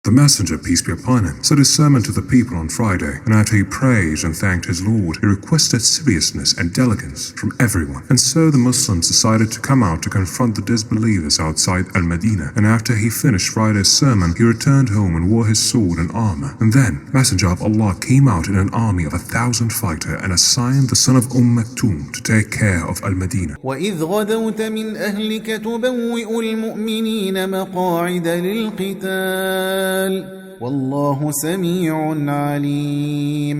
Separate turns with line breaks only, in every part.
The messenger, peace be upon him, said his sermon to the people on Friday, and after he praised and thanked his Lord, he requested seriousness and diligence from everyone. And so the Muslims decided to come out to confront the disbelievers outside Al-Madinah, and after he finished Friday's sermon, he returned home and wore his sword and armor. And then, Messenger of Allah came out in an army of 1,000 fighters and assigned the son of Maktoum to take care of Al-Madinah.
وَإِذْ غَدَوْتَ مِنْ أَهْلِكَ تُبَوِّئُ الْمُؤْمِنِينَ مَقَاعِدَ لِلْقِتَالِ وَاللَّهُ سَمِيعٌ عَلِيمٌ.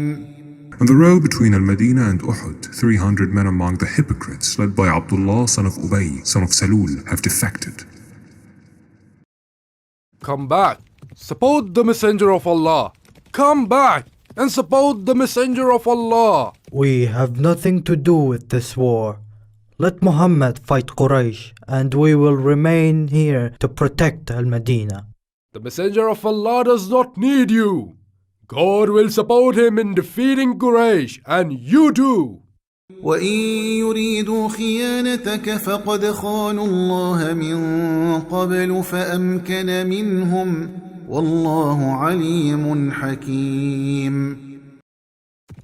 On the road between Al-Madinah and Uhud, 300 men among the hypocrites, led by Abdullah son of Ubay, son of Salul, have defected.
Come back, support the Messenger of Allah. Come back and support the Messenger of Allah.
We have nothing to do with this war. Let Muhammad fight Quraysh, and we will remain here to protect Al-Madinah.
The Messenger of Allah does not need you. God will support him in defeating Quraysh, and you too.
وَإِن يُرِيدُوا خِيَانَتَكَ فَقَدْ خَانُوا اللَّهَ مِن قَبْلُ فَأَمْكَنَ مِنْهُمْ وَاللَّهُ عَلِيمٌ حَكِيمٌ.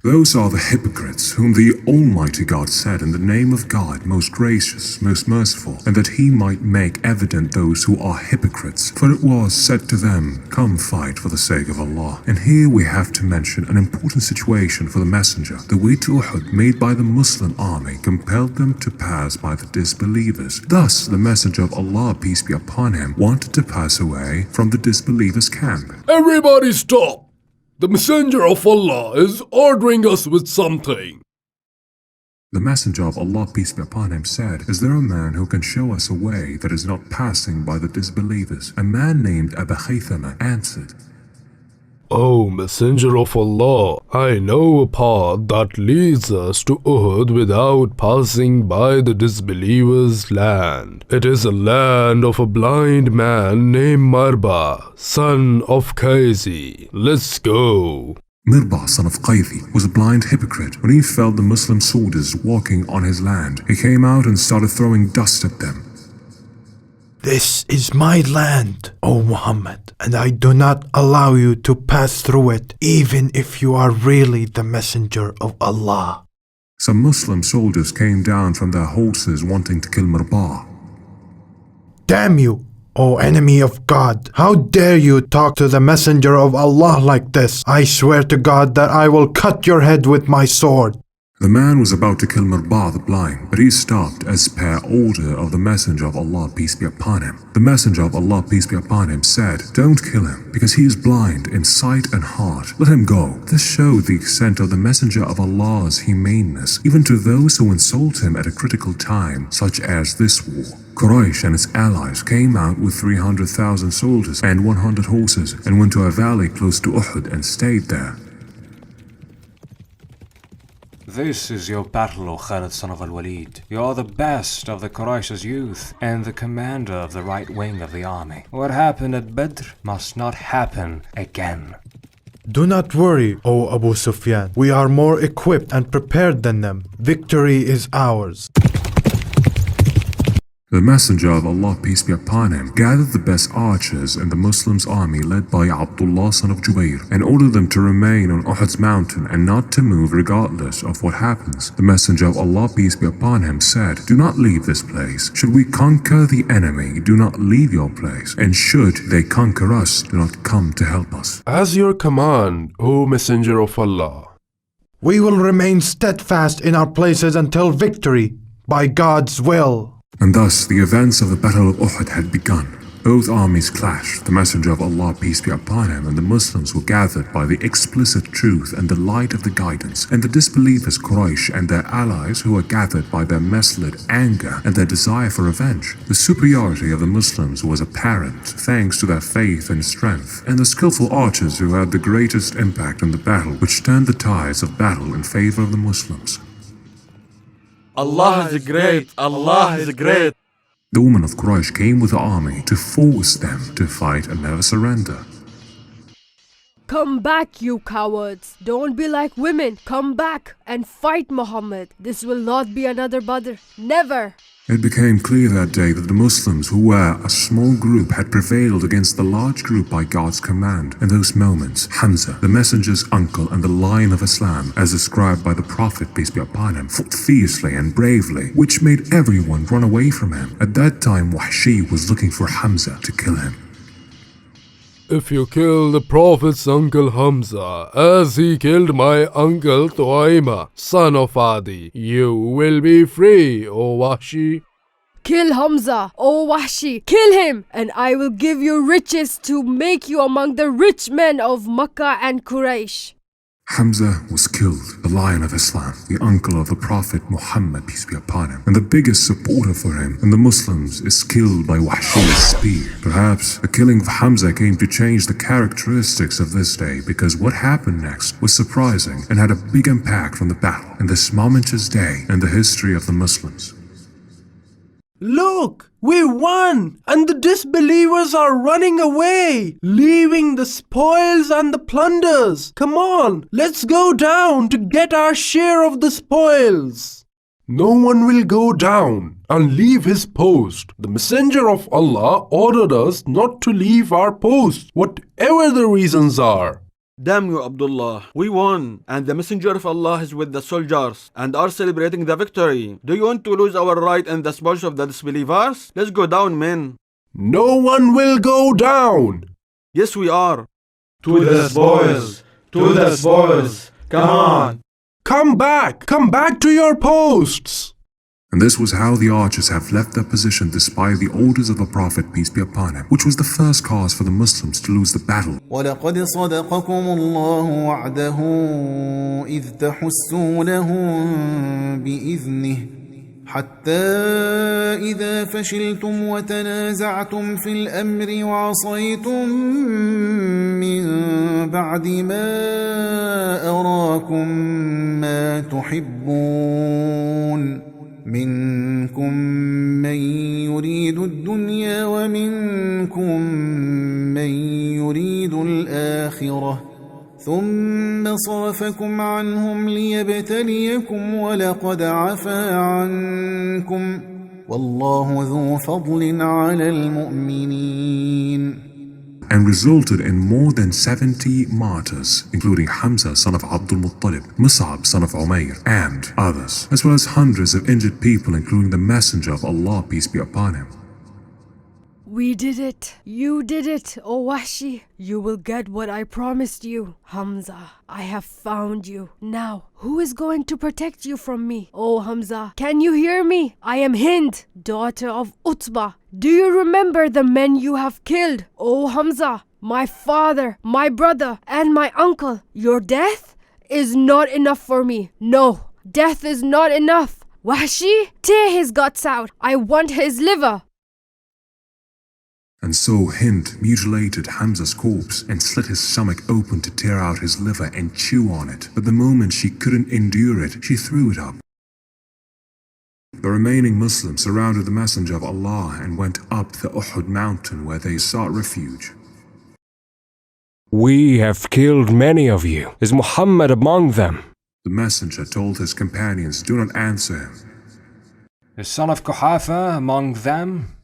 Those are the hypocrites whom the Almighty God said in the name of God, most gracious, most merciful, and that he might make evident those who are hypocrites. For it was said to them, come fight for the sake of Allah. And here we have to mention an important situation for the messenger. The way to Uhud made by the Muslim army compelled them to pass by the disbelievers. Thus the messenger of Allah, peace be upon him, wanted to pass away from the disbelievers' camp.
Everybody stop! The Messenger of Allah is ordering us with something.
The Messenger of Allah, peace be upon him, said, is there a man who can show us a way that is not passing by the disbelievers? A man named Abu Haythama answered,
O Messenger of Allah, I know a path that leads us to Uhud without passing by the disbelievers' land. It is a land of a blind man named Marba, son of Qaisi. Let's go.
Mirba, son of Qaythi, was a blind hypocrite. When he felt the Muslim soldiers walking on his land, he came out and started throwing dust at them.
This is my land, O Muhammad, and I do not allow you to pass through it, even if you are really the messenger of Allah.
Some Muslim soldiers came down from their horses wanting to kill Mirba.
Damn you, O enemy of God! How dare you talk to the messenger of Allah like this? I swear to God that I will cut your head with my sword.
The man was about to kill Mirba the blind, but he stopped as per order of the Messenger of Allah, peace be upon him. The Messenger of Allah, peace be upon him, said, don't kill him, because he is blind in sight and heart. Let him go. This showed the extent of the Messenger of Allah's humaneness, even to those who insult him at a critical time, such as this war. Quraysh and its allies came out with 300,000 soldiers and 100 horses and went to a valley close to Uhud and stayed there.
This is your battle, O Khalid son of al-Walid. You are the best of the Quraysh's youth and the commander of the right wing of the army. What happened at Badr must not happen again.
Do not worry, O Abu Sufyan. We are more equipped and prepared than them. Victory is ours.
The Messenger of Allah, peace be upon him, gathered the best archers in the Muslims' army led by Abdullah son of Jubair and ordered them to remain on Uhud's mountain and not to move regardless of what happens. The Messenger of Allah, peace be upon him, said, do not leave this place. Should we conquer the enemy, do not leave your place. And should they conquer us, do not come to help us.
As your command, O Messenger of Allah.
We will remain steadfast in our places until victory, by God's will.
And thus the events of the Battle of Uhud had begun. Both armies clashed. The Messenger of Allah, peace be upon him, and the Muslims were gathered by the explicit truth and the light of the guidance, and the disbelievers Quraysh and their allies who were gathered by their misled anger and their desire for revenge. The superiority of the Muslims was apparent thanks to their faith and strength, and the skillful archers who had the greatest impact on the battle, which turned the tides of battle in favor of the Muslims.
Allah is great, Allah is great.
The women of Quraysh came with the army to force them to fight and never surrender.
Come back, you cowards. Don't be like women. Come back and fight Muhammad. This will not be another Badr. Never.
It became clear that day that the Muslims, who were a small group, had prevailed against the large group by God's command. In those moments, Hamza, the messenger's uncle and the lion of Islam, as described by the Prophet, peace be upon him, fought fiercely and bravely, which made everyone run away from him. At that time, Wahshi was looking for Hamza to kill him.
If you kill the Prophet's uncle Hamza, as he killed my uncle Tuaima, son of Adi, you will be free, O Wahshi.
Kill Hamza, O Wahshi. Kill him, and I will give you riches to make you among the rich men of Makkah and Quraysh.
Hamza was killed, the lion of Islam, the uncle of the Prophet Muhammad, peace be upon him, and the biggest supporter for him and the Muslims, is killed by Wahshi's spear. Perhaps the killing of Hamza came to change the characteristics of this day, because what happened next was surprising and had a big impact from the battle in this momentous day in the history of the Muslims.
Look, we won, and the disbelievers are running away, leaving the spoils and the plunders. Come on, let's go down to get our share of the spoils.
No one will go down and leave his post. The Messenger of Allah ordered us not to leave our post, whatever the reasons are.
Damn you, Abdullah. We won, and the Messenger of Allah is with the soldiers and are celebrating the victory. Do you want to lose our right and the spoils of the disbelievers? Let's go down, men.
No one will go down.
Yes, we are.
To the spoils! To the spoils! Come on!
Come back to your posts.
And this was how the archers have left their position despite the orders of the Prophet, peace be upon him, which was the first cause for the Muslims to lose the battle.
وَلَقَدْ صَدَقَكُمُ اللَّهُ وَعْدَهُ إِذْ تَحُسُّونَهُم بِإِذْنِهِ حَتَّى إِذَا فَشِلْتُمْ وَتَنَازَعْتُمْ فِي الْأَمْرِ وَعَصَيْتُم مِّن بَعْدِ مَا أَرَاكُم مَّا تُحِبُّونَ منكم من يريد الدنيا ومنكم من يريد الآخرة ثم صرفكم عنهم ليبتليكم ولقد عفا عنكم والله ذو فضل على المؤمنين.
And resulted in more than 70 martyrs, including Hamza, son of Abdul Muttalib, Mus'ab, son of Umayr, and others, as well as hundreds of injured people, including the Messenger of Allah, peace be upon him.
We did it. You did it, O Wahshi. You will get what I promised you. Hamza, I have found you. Now, who is going to protect you from me? O Hamza, can you hear me? I am Hind, daughter of Utbah. Do you remember the men you have killed? O Hamza, my father, my brother, and my uncle. Your death is not enough for me. No, death is not enough. Wahshi, tear his guts out. I want his liver.
And so Hind mutilated Hamza's corpse and slit his stomach open to tear out his liver and chew on it. But the moment she couldn't endure it, she threw it up. The remaining Muslims surrounded the Messenger of Allah and went up the Uhud mountain where they sought refuge.
We have killed many of you. Is Muhammad among them?
The Messenger told his companions, do not answer him.
Is son of Quhafa among them?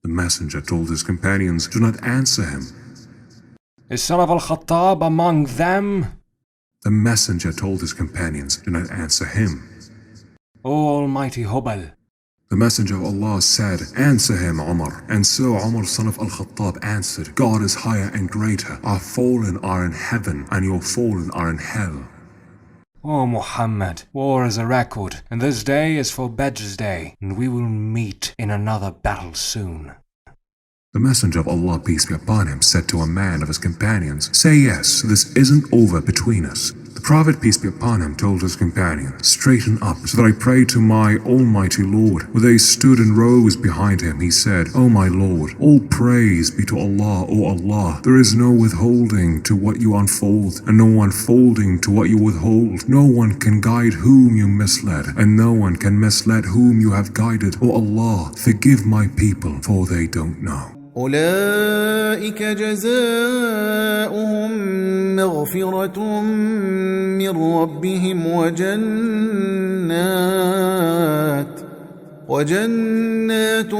The Messenger told his companions, do not answer him.
Is son of Al-Khattab among them?
The Messenger told his companions, do not answer him.
O Almighty Hubal.
The Messenger of Allah said, answer him, Umar. And so Umar, son of Al-Khattab, answered, God is higher and greater. Our fallen are in heaven, and your fallen are in hell.
O Muhammad, war is a record, and this day is for Badr's day, and we will meet in another battle soon.
The Messenger of Allah, peace be upon him, said to a man of his companions, say yes, this isn't over between us. The Prophet, peace be upon him, told his companion, straighten up, so that I pray to my Almighty Lord. When they stood in rows behind him, he said, O my Lord, all praise be to Allah, O Allah. There is no withholding to what you unfold, and no unfolding to what you withhold. No one can guide whom you misled, and no one can mislead whom you have guided. O Allah, forgive my people, for they don't know.
أولئك جزاؤهم ومغفرة من ربهم وجنات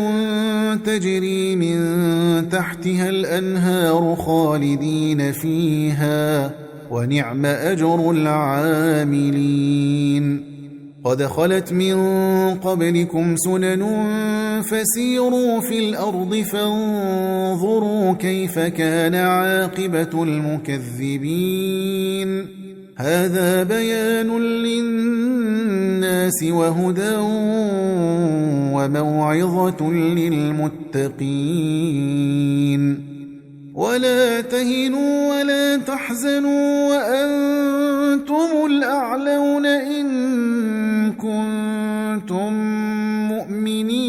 تجري من تحتها الأنهار خالدين فيها ونعم أجر العاملين. قد خلت من قبلكم سنن فسيروا في الأرض فانظروا كيف كان عاقبة المكذبين. هذا بيان للناس وهدى وموعظة للمتقين. ولا تهنوا ولا تحزنوا وأنتم الأعلون إن كنتم مؤمنين.